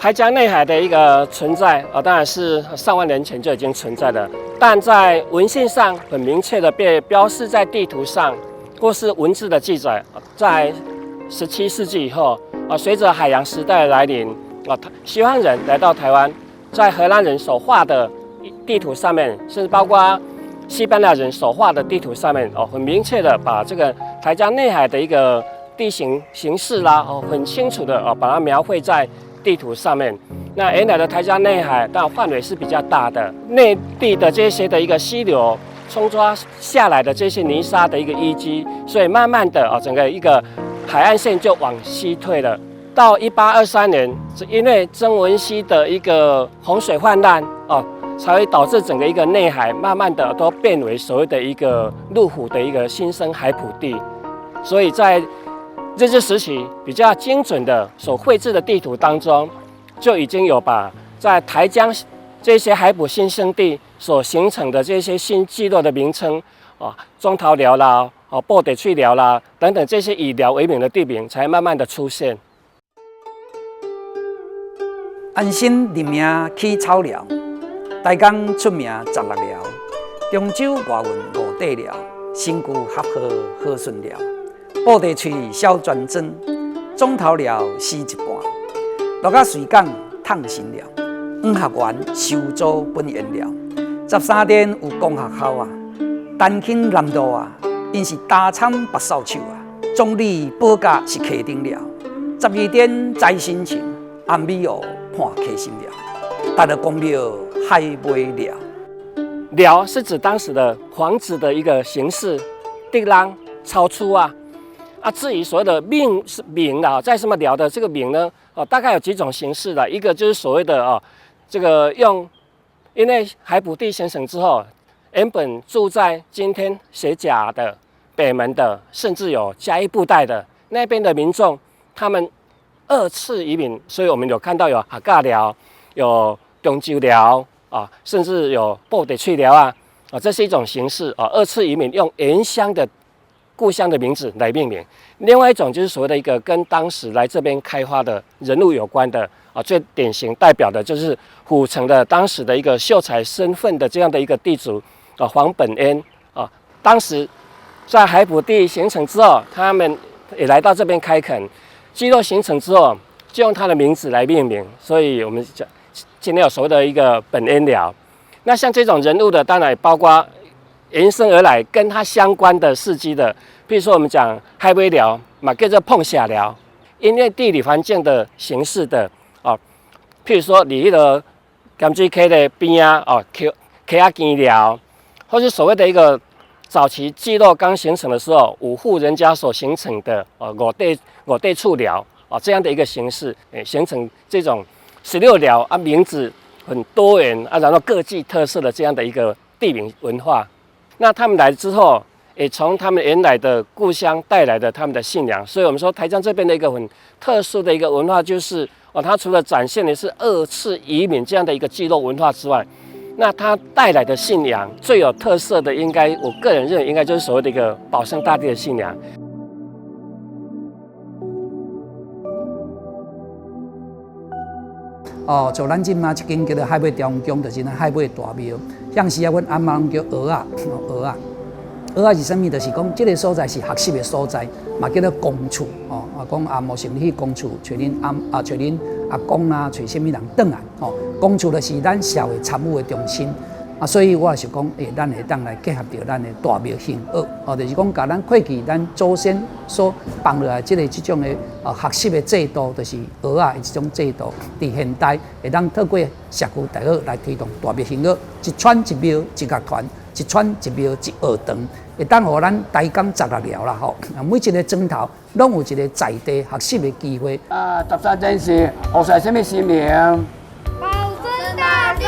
台江内海的一个存在当然是上万年前就已经存在的，但在文献上很明确的被标示在地图上，或是文字的记载，在17世纪以后随着海洋时代的来临西方人来到台湾，在荷兰人手画的地图上面，甚至包括西班牙人手画的地图上面很明确的把这个台江内海的一个地形形势啦很清楚的把它描绘在地图上面。那原来的台江内海当然范围是比较大的，内地的这些的一个溪流冲刷下来的这些泥沙的一个淤积，所以慢慢的整个一个海岸线就往西退了。到1823年，因为曾文溪的一个洪水泛滥才会导致整个一个内海慢慢的都变为所谓的一个陆虎的一个新生海埔地。所以在日治时期比较精准的所绘制的地图当中，就已经有把在台江这些海埔新生地所形成的这些新聚落的名称中桃寮啦、布袋翠寮啦等等这些以寮为名的地名才慢慢的出现。安心立名起草寮，台江出名16寮，中州外运5地寮，新旧合河好顺寮，布袋翠小泉庄，中桃寮死一半，落甲水港烫新寮，黄学园收租本源寮，13殿有公学校丹庆南道因是大产白扫帚总理保甲是溪顶寮，12殿栽新情，暗美湖看溪心寮，大了公庙海尾寮。寮是指当时的房子的一个形式，地浪超出至于所谓的名在什么寮的这个名呢？大概有几种形式的，一个就是所谓的这个因为海埔地形成之后，原本住在今天斜甲的、北门的，甚至有嘉义布袋的那边的民众，他们2次移民，所以我们有看到有客家寮、有中州寮甚至有布袋翠寮这是一种形式2次移民用原乡的故乡的名字来命名。另外一种就是所谓的一个跟当时来这边开发的人物有关的最典型代表的就是府城的当时的一个秀才身份的这样的一个地主黄本恩当时在海埔地形成之后，他们也来到这边开垦，聚落形成之后就用他的名字来命名，所以我们今天有所谓的一个本恩寮。那像这种人物的，当然也包括延伸而来跟他相关的事迹的，譬如说我们讲海尾寮叫做碰下寮，因为地理环境的形式的譬如说你那个甘水溪的边溪仔墘寮，或是所谓的一个早期聚落刚形成的时候，5户人家所形成的五地厝寮这样的一个形式，形成这种16寮名字很多元然后各具特色的这样的一个地名文化。那他们来之后，也从他们原来的故乡带来的他们的信仰，所以我们说台江这边的一个很特殊的一个文化，就是它除了展现的是2次移民这样的一个聚落文化之外，那它带来的信仰最有特色的，我个人认为应该就是所谓的一个保生大帝的信仰。像咱即马一间叫做海尾中宫，就是咱海尾大庙。向时阮阿妈叫鹅是啥物？就是讲这个所在是学习的所在，嘛叫做公厝讲阿嬷成立公厝，找恁找恁阿公找啥物人转来公厝就是咱社会参与的中心所以我也是讲，咱会当来结合着咱的大庙幸福就是讲，甲咱过去咱祖先所放落来这种的学习的制度，就是学的这种制度，伫现代会当透过社区大学来推动大庙幸福，一串一庙一乐团，一串一庙一学堂，会当互咱台江16寮啦每一个庄头拢有一个在地学习的机会13件事，学晒什么新名？保生大帝。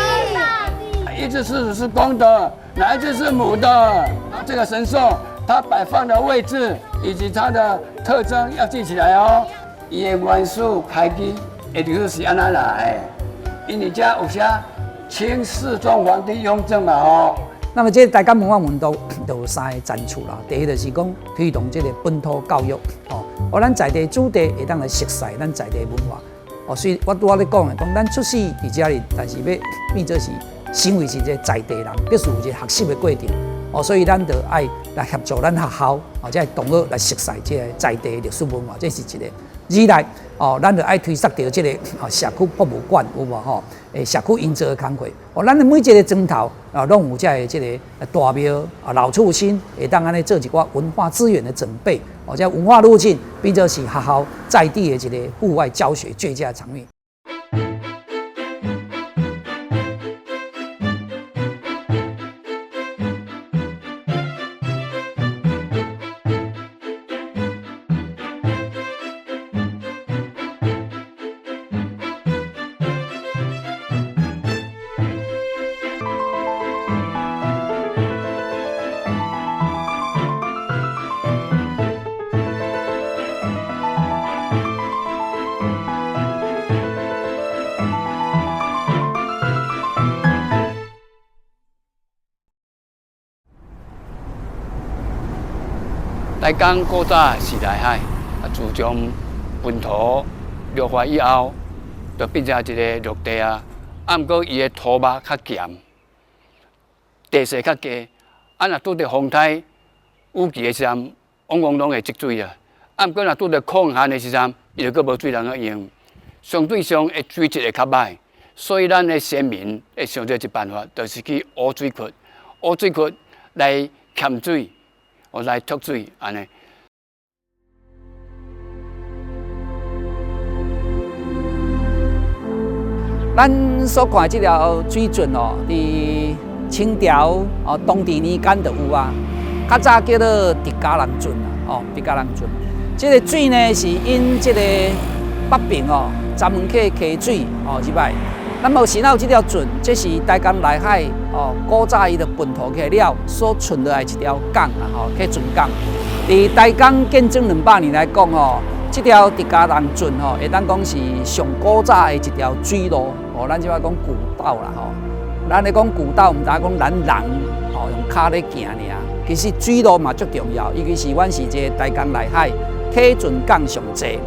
一只狮子是公的，哪一只是母的？这个神兽它摆放的位置以及它的特征要记起来伊的元素开机，也就是安怎来？因为家有写清世宗皇帝雍正嘛那么这台江文化运动就有3个赞处啦。第一就是讲推动这个本土教育互咱在地子弟会当来熟悉咱在地文化。所以我拄仔咧讲的，讲咱出世伫遮里，但是要变做是成为是一个在地人，必须有一个学习的过程。所以咱就爱来协助咱学校，即个同学来熟悉即个在地历史文化，这是一个。二来，咱就爱推设到即个社区博物馆，有无社区营造的工作，咱的每一个砖头拢有即个大庙老厝新，会当安尼做一寡文化资源的准备，即文化路径变做是学校在地的一个户外教学最佳场域。台江古早是内海，自从本土绿化以后，就变成一个绿地啊。毋过伊的土壤较咸，地势较低，若拄着风台雨季的时阵，往往拢会积水啊。毋过若拄着抗旱的时阵，伊就佫无水通去用，相对上的水质会较歹。所以咱的先民会想做一办法，就是去挖水渠，挖水渠来欠水。来脱水安尼。咱所看这条水圳伫清朝当地年间就有啊，较早叫做狄家人圳狄家人圳。这个水呢是因这个北平专门去溪水入来。那么是有这条圳，这是台江内海古早伊的本土去了所存落来一条港去圳港。伫台江建整200年来讲这条狄家人圳会当讲是上古早的一条水路咱即摆讲古道啦咱咧讲古道，毋单讲咱人用脚咧行尔，其实水路嘛足重要，尤其是阮是一个台江内海溪圳港上济。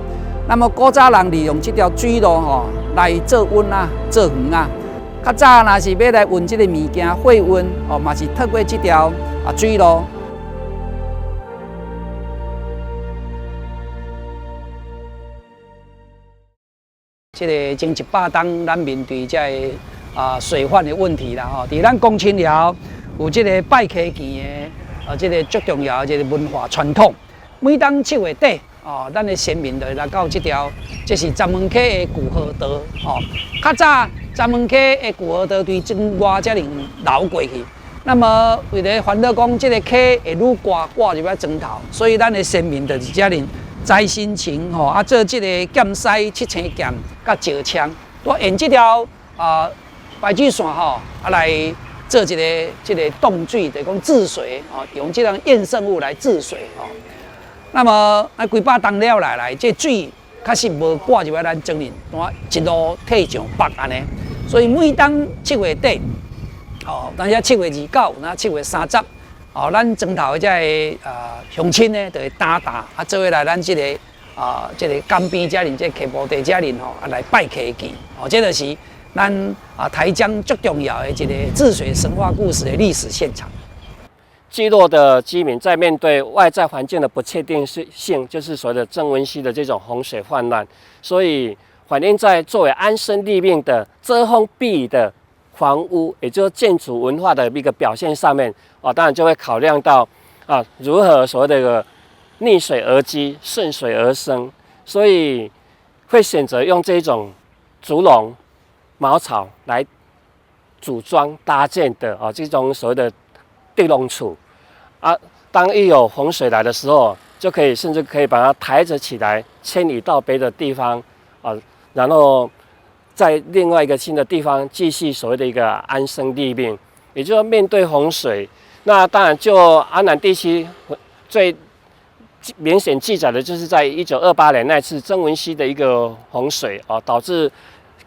那么古早人利用这条水路来做运啊、做园啊。较早若是要来运这个物件货运嘛是透过这条水路。这个前100冬，咱面对这个水患的问题啦伫咱公清寮有这个拜溪墘的这个最重要的这个文化传统。每当7月底咱的先民就来到这条，这是闸门溪的古河道较早闸门溪的古河道对真外才能流过去。那么为了烦恼讲这个溪会愈挂入来砖头，所以咱的先民就是才能栽心情做这个剑西7星剑甲石枪，我用这条排水线来做这个冻水，就是讲治水用这样衍生物来治水那么几百冬了来，这水确实无挂入来咱庄林，一路退上北安尼。所以每当7月底当然7月29，那7月30，咱庄头的这个乡亲呢，就会打做伙来咱这个江边遮林，这溪埔地遮林来拜溪墘这就是咱台江最重要的一个治水神话故事的历史现场。聚落的居民在面对外在环境的不确定性，就是所谓的郑文溪的这种洪水泛滥，所以反映在作为安身立命的遮风避雨的房屋，也就是建筑文化的一个表现上面当然就会考量到如何所谓的逆水而居、顺水而生，所以会选择用这种竹笼、茅草来组装搭建的这种所谓的地笼厝当一有洪水来的时候，就可以甚至可以把它抬着起来，迁移到别的地方然后在另外一个新的地方继续所谓的一个安身立命。也就是面对洪水，那当然就安南地区最明显记载的就是在1928年那次曾文溪的一个洪水导致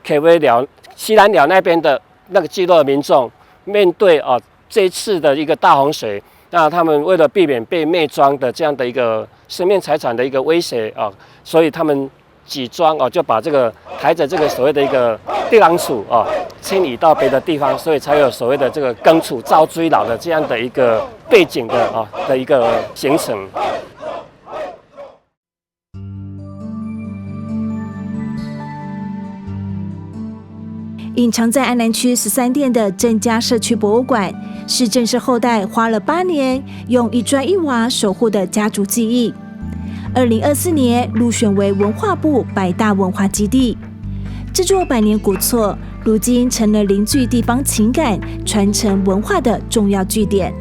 溪尾寮、西南寮那边的那个聚落的民众面对这一次的一个大洪水，那他们为了避免被灭庄的这样的一个生命财产的一个威胁所以他们集装哦，就把这个抬着这个所谓的一个地狼杵哦，迁移到别的地方，所以才有所谓的这个耕杵造追老的这样的一个背景的一个形成。隐藏在安南区13店的郑家社区博物馆，是郑氏后代花了8年，用一砖一瓦守护的家族记忆。2024年入选为文化部100大文化基地。这座百年古厝，如今成了凝聚地方情感、传承文化的重要据点。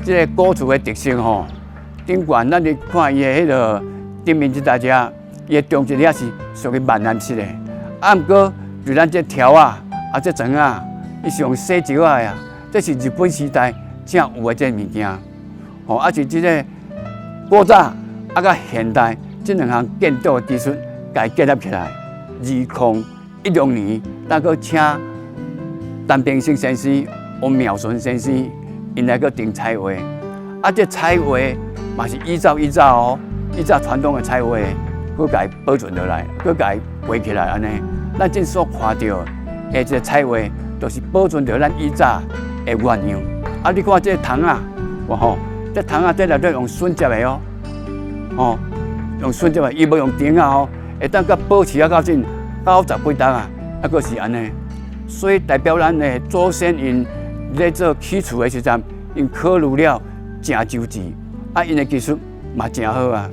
这个古厝的特色吼，顶悬咱去看伊的迄个顶面这大家，伊的中间也是属于闽南式的，啊，不过就咱这条啊，这层啊，伊是用细石啊呀，这是日本时代正有的这物件，吼，是这个古早甲现代这两项建筑的技术，甲结合起来。2016年，咱搁请陈炳生先生、王妙纯先生，因来搁定彩绘，这彩绘嘛是依照哦，依照传统的彩绘，搁甲保存落来，搁甲画起来安尼。咱正所看到的这彩绘，都是保存着咱以前的原样。你看这藤啊，哇吼，这藤啊，这内底用笋接的哦，用笋接的，伊无用钉啊哦，会当甲保持到真90几档啊，搁是安尼。所以代表咱的祖先因咧做起厝的时阵，因考虑了真周至，因的技术嘛真好啊。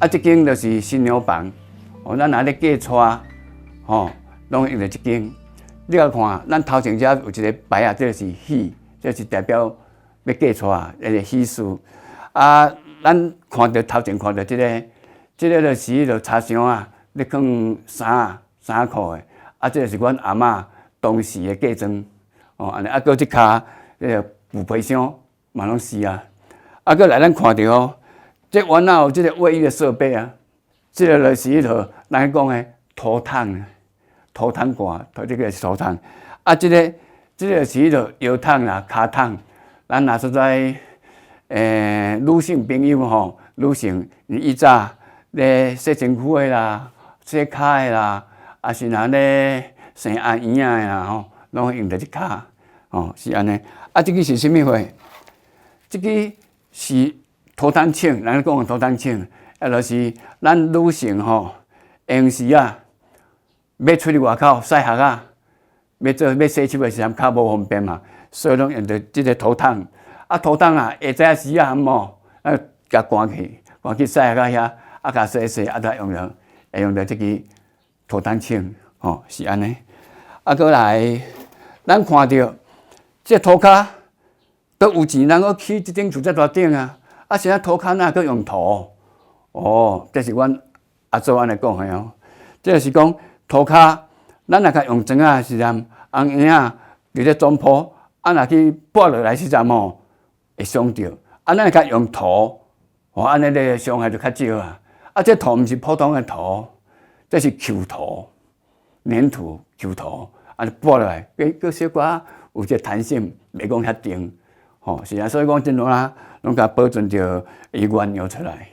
这间就是新娘房，咱若咧嫁娶，拢用着这间。你来看，咱头前遮有一个牌啊，这是喜，这是代表要嫁娶那个喜事。咱看到头前看到这个就是迄个插箱啊，咧放衫裤的，这个是阮阿嬷当时的嫁妆，安尼，搁即骹迄个布皮箱嘛拢是啊，搁来咱看到这原来有这个卫浴的设备啊，这个就是迄个咱讲的土桶罐，这个是土桶。这个是迄个腰桶啦、骹桶，咱拿出来，女性朋友女性以前咧洗身躯的啦、洗骹的啦，是若咧生阿姨仔的啦拢用着这骹，是安尼。这个是啥物货？这个是土桶请，咱讲的土桶请，就是咱女性用时啊，要出去外口洗鞋啊，要洗手的时阵较无方便嘛，所以拢用着这个土桶。土桶啊，下早时啊，甲赶去洗鞋遐，甲洗，再用着这个土桶请，是安尼。过来，咱看到这土骹都有钱人去起这顶厝遮大顶啊。现在土骹哪搁用土？这是阮阿祖安尼讲的哦。这就是讲土骹，咱若甲用砖啊时阵，红圆啊伫咧总铺，若去拨落来时阵会伤着。咱甲用土，安尼咧伤害就较少啊。这土毋是普通的土，这是球土、粘土、球土，拨落来，佮小可有一个弹性，袂讲遐硬。是啊，所以讲真啊，拢甲保存着伊原样出来。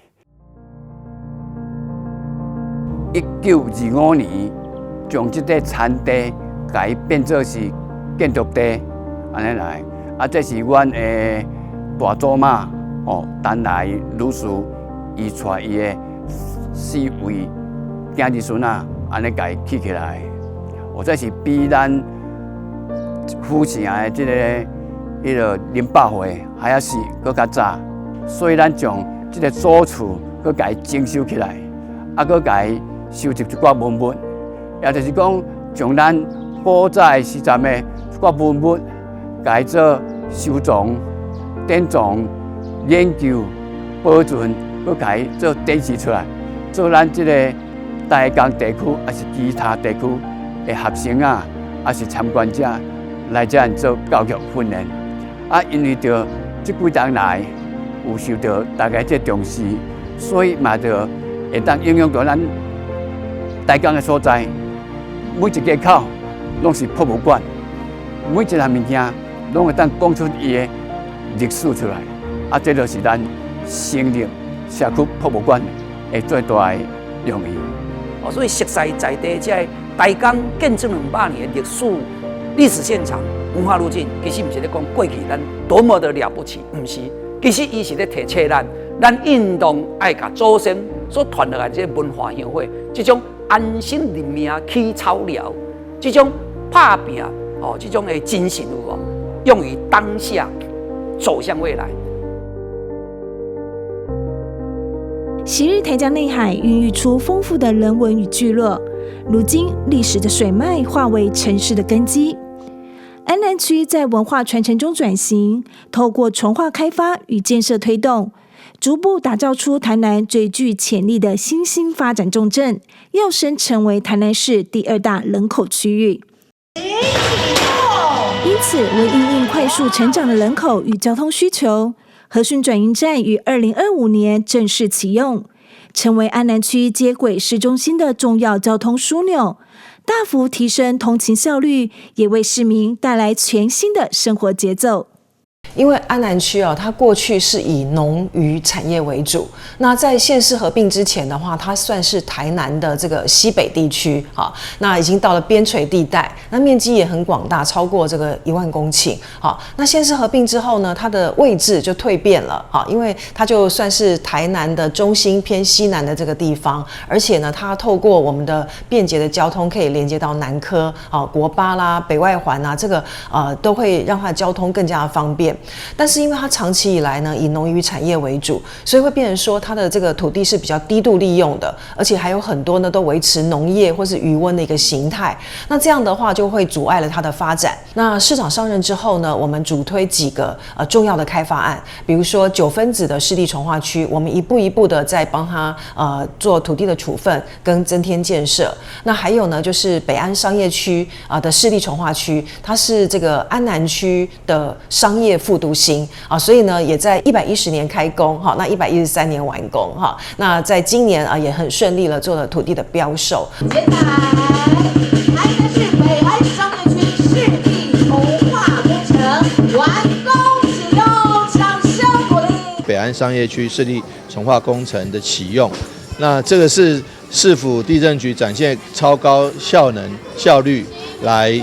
1925年，将这块田地甲伊变做是建筑地，安尼来。这是阮的大祖妈陈来女士，伊带伊的4位囝儿孙啊，安尼甲伊起起来。这是比咱府城的这个。迄个000岁还要是搁较早，所以咱将这个祖厝搁甲伊精修起来，搁甲伊收集一寡文物，也就是讲将咱古早时阵的一寡文物，甲伊做收藏、典藏、研究、保存，搁甲伊做展示出来，做咱这个台江地区还是其他地区的学生啊，还是参观者来这做教育训练。因为着这几年来有受到大家这重视，所以嘛着会当影响到咱台江的所在。每一家口拢是博物馆，每一项物件拢会当讲出伊的历史出来，啊，这就是咱成立社区博物馆的最大的用意。所以熟悉在地这台江建筑200年的历史现场、文化路径，其实不是咧讲过去咱多么的了不起，不是，其实伊是咧提醒咱运动爱甲祖先所传落来这文化协会，这种安心立命起草料，这种打拼这种的精神用于当下，走向未来。昔日台江内海孕育出丰富的人文与聚落，如今历史的水脉化为城市的根基。安南区在文化传承中转型，透过重划开发与建设推动，逐步打造出台南最具潜力的新兴发展重镇，跃升成为台南市第2大人口区域。因此，为因应快速成长的人口与交通需求，和顺转运站于2025年正式启用，成为安南区接轨市中心的重要交通枢纽，大幅提升通勤效率，也为市民带来全新的生活节奏。因为安南区它过去是以农渔产业为主。那在县市合并之前的话，它算是台南的这个西北地区那已经到了边陲地带，那面积也很广大，超过这个1万公顷那县市合并之后呢，它的位置就蜕变了因为它就算是台南的中心偏西南的这个地方，而且呢，它透过我们的便捷的交通，可以连接到南科国八啦、北外环这个都会让它的交通更加的方便。但是因为它长期以来呢以农渔产业为主，所以会变成说它的这个土地是比较低度利用的，而且还有很多呢都维持农业或是渔温的一个形态。那这样的话就会阻碍了它的发展。那市长上任之后呢，我们主推几个重要的开发案，比如说9分子的市地重划区，我们一步一步的在帮它做土地的处分跟增添建设。那还有呢就是北安商业区的市地重划区，它是这个安南区的商业复读型所以呢也在110年开工那113年完工那在今年也很顺利了做了土地的标售。接下来，台南市北安商业区市地重划工程完工启用，掌声鼓励。北安商业区市地重划工程的启用，那这个是市府地政局展现超高效能效率来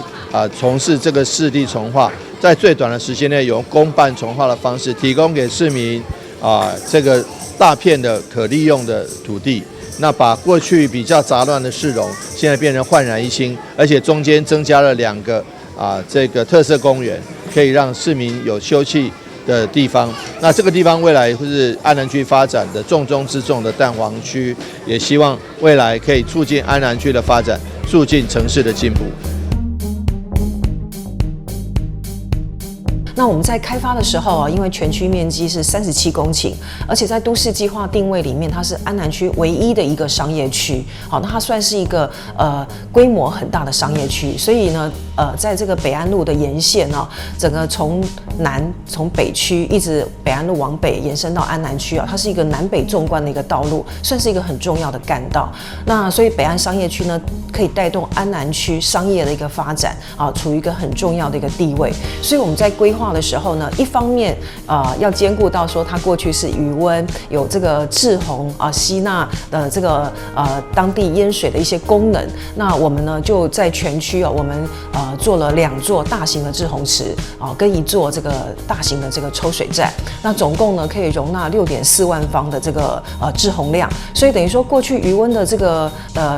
从事这个市地重划，在最短的时间内，用公办重划的方式提供给市民这个大片的可利用的土地，那把过去比较杂乱的市容，现在变成焕然一新，而且中间增加了2个这个特色公园，可以让市民有休憩的地方。那这个地方未来会是安南区发展的重中之重的蛋黄区，也希望未来可以促进安南区的发展，促进城市的进步。那我们在开发的时候因为全区面积是37公顷，而且在都市计划定位里面，它是安南区唯一的一个商业区。那它算是一个规模很大的商业区，所以呢，在这个北安路的沿线整个从北区一直北安路往北延伸到安南区它是一个南北纵贯的一个道路，算是一个很重要的干道。那所以北安商业区呢，可以带动安南区商业的一个发展处于一个很重要的一个地位。所以我们在规划的时候呢，一方面要兼顾到说它过去是渔温，有这个滞洪吸纳的这个当地淹水的一些功能。那我们呢就在全区我们做了2座大型的滞洪池跟1座这个大型的这个抽水站。那总共呢可以容纳6.4万方的这个滞洪量。所以等于说过去渔温的这个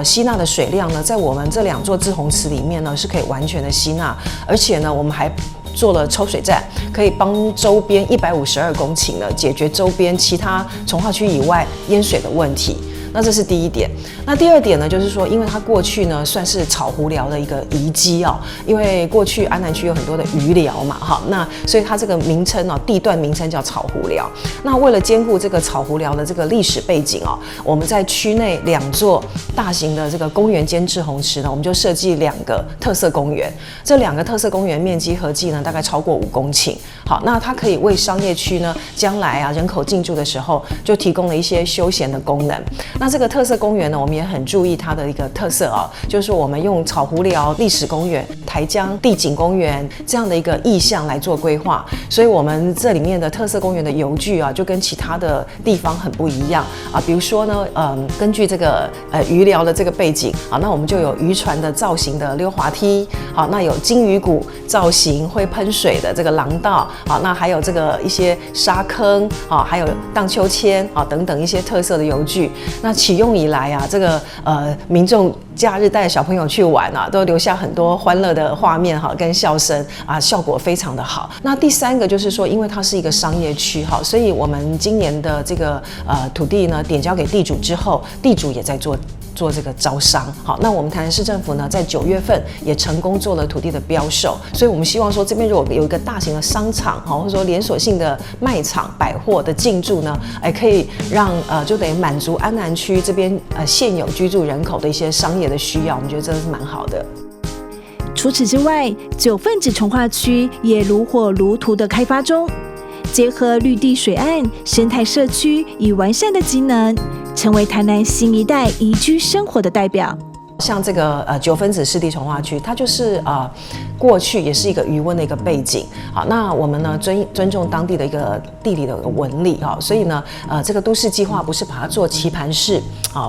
吸纳的水量呢，在我们这2座滞洪池里面呢是可以完全的吸纳，而且呢我们还做了抽水站，可以帮周边152公顷呢解决周边其他重划区以外淹水的问题。那这是第一点。那第二点呢，就是说，因为它过去呢算是草湖寮的一个遗迹因为过去安南区有很多的渔寮嘛，那所以它这个名称地段名称叫草湖寮。那为了兼顾这个草湖寮的这个历史背景我们在区内2座大型的这个公园兼滞洪池呢，我们就设计2个特色公园。这2个特色公园面积合计呢大概超过5公顷。好，那它可以为商业区呢将来人口进驻的时候就提供了一些休闲的功能。那这个特色公园呢，我们也很注意它的一个特色啊，就是说我们用草湖寮历史公园、台江地景公园这样的一个意象来做规划，所以我们这里面的特色公园的游具啊，就跟其他的地方很不一样啊。比如说呢，根据这个渔寮的这个背景啊，那我们就有渔船的造型的溜滑梯，好，那有金鱼骨造型会喷水的这个廊道，好，那还有这个一些沙坑啊，还有荡秋千啊等等一些特色的游具。那启用以来啊，这个民众假日带小朋友去玩啊，都留下很多欢乐的画面哈，跟笑声啊，效果非常的好。那第三个就是说，因为它是一个商业区哈，所以我们今年的这个土地呢点交给地主之后，地主也在做这个招商。好，那我们台南市政府呢，在9月份也成功做了土地的标售，所以我们希望说，这边如果有一个大型的商场，好，或者说连锁性的卖场、百货的进驻呢，可以让就等于满足安南区这边现有居住人口的一些商业的需要，我们觉得真的是蛮好的。除此之外，9份子重划区也如火如荼的开发中，结合绿地水岸、生态社区与完善的机能，成为台南新一代宜居生活的代表。像这个9分子湿地重划区，它就是过去也是一个渔温的一个背景。好，那我们呢尊重当地的一个地理的纹理哈，所以呢这个都市计划不是把它做棋盘式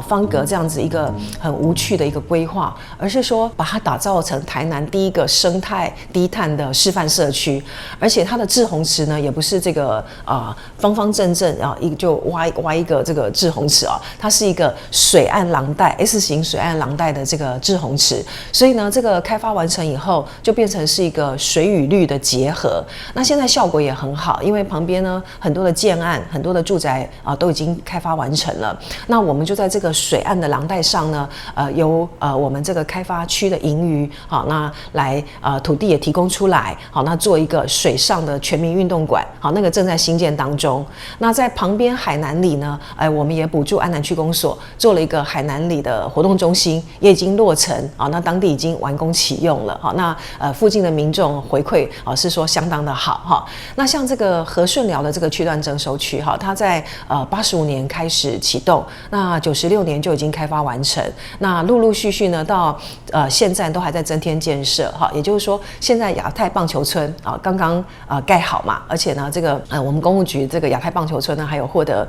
方格这样子一个很无趣的一个规划，而是说把它打造成台南第一个生态低碳的示范社区，而且它的滞洪池呢也不是这个方方正正就挖一个这个滞洪池它是一个水岸廊带 S 型水岸廊带的这个滞洪池，所以呢这个开发完成以后就变成是一个水与绿的结合。那现在效果也很好，因为旁边呢很多的建案、很多的住宅都已经开发完成了。那我们就在这个水岸的廊带上呢，由我们这个开发区的盈余好，那来土地也提供出来，好，那做一个水上的全民运动馆，好，那个正在兴建当中。那在旁边海南里呢，我们也补助安南区公所做了一个海南里的活动中心，也已经落成啊，那当地已经完工启用了。好，那附近的民众回馈是说相当的好哈。那像这个和顺寮的这个区段征收区哈，它在85年开始启动，那96年就已经开发完成。那陆陆续续呢，到现在都还在增添建设哈。也就是说，现在亚太棒球村刚刚盖好嘛，而且呢，这个我们公务局这个亚太棒球村呢，还有获得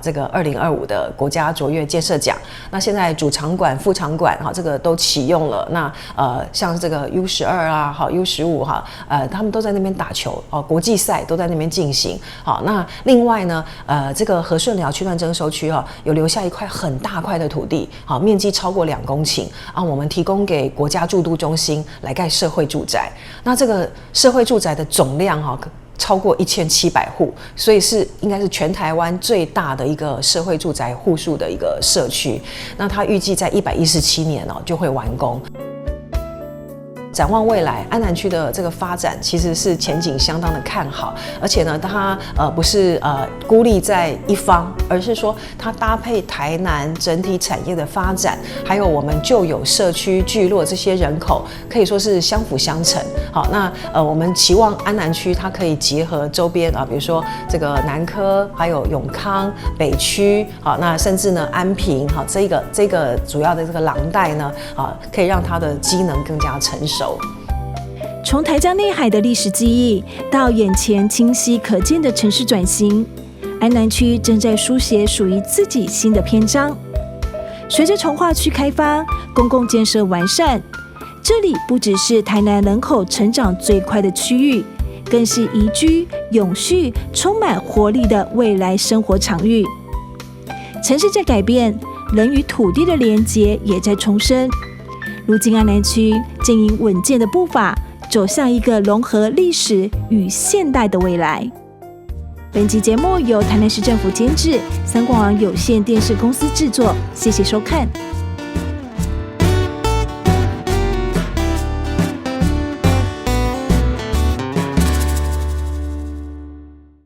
这个2025的国家卓越建设奖。那现在主场馆、副场馆这个都启用了。那像这个 U12啊，好 U15哈，他们都在那边打球国际赛都在那边进行。好，那另外呢，这个和顺寮区段征收区有留下一块很大块的土地，好，面积超过2公顷我们提供给国家驻都中心来盖社会住宅。那这个社会住宅的总量超过1700户，所以应该是全台湾最大的一个社会住宅户数的一个社区。那它预计在117年就会完工。展望未来，安南区的这个发展其实是前景相当的看好，而且呢，它不是孤立在一方，而是说它搭配台南整体产业的发展，还有我们旧有社区聚落这些人口，可以说是相辅相成。好，那我们期望安南区它可以结合周边比如说这个南科，还有永康、北区，好，那甚至呢安平，好，这个主要的这个廊带呢，可以让它的机能更加成熟。从台江内海的历史记忆到眼前清晰可见的城市转型，安南区正在书写属于自己新的篇章。随着重划区开发、公共建设完善，这里不只是台南人口成长最快的区域，更是宜居、永续、充满活力的未来生活场域。城市在改变，人与土地的连结也在重生。如今安南区正以稳健的步伐走向一个融合历史与现代的未来。本集节目由台南市政府监制，3广网有线电视公司制作，谢谢收看。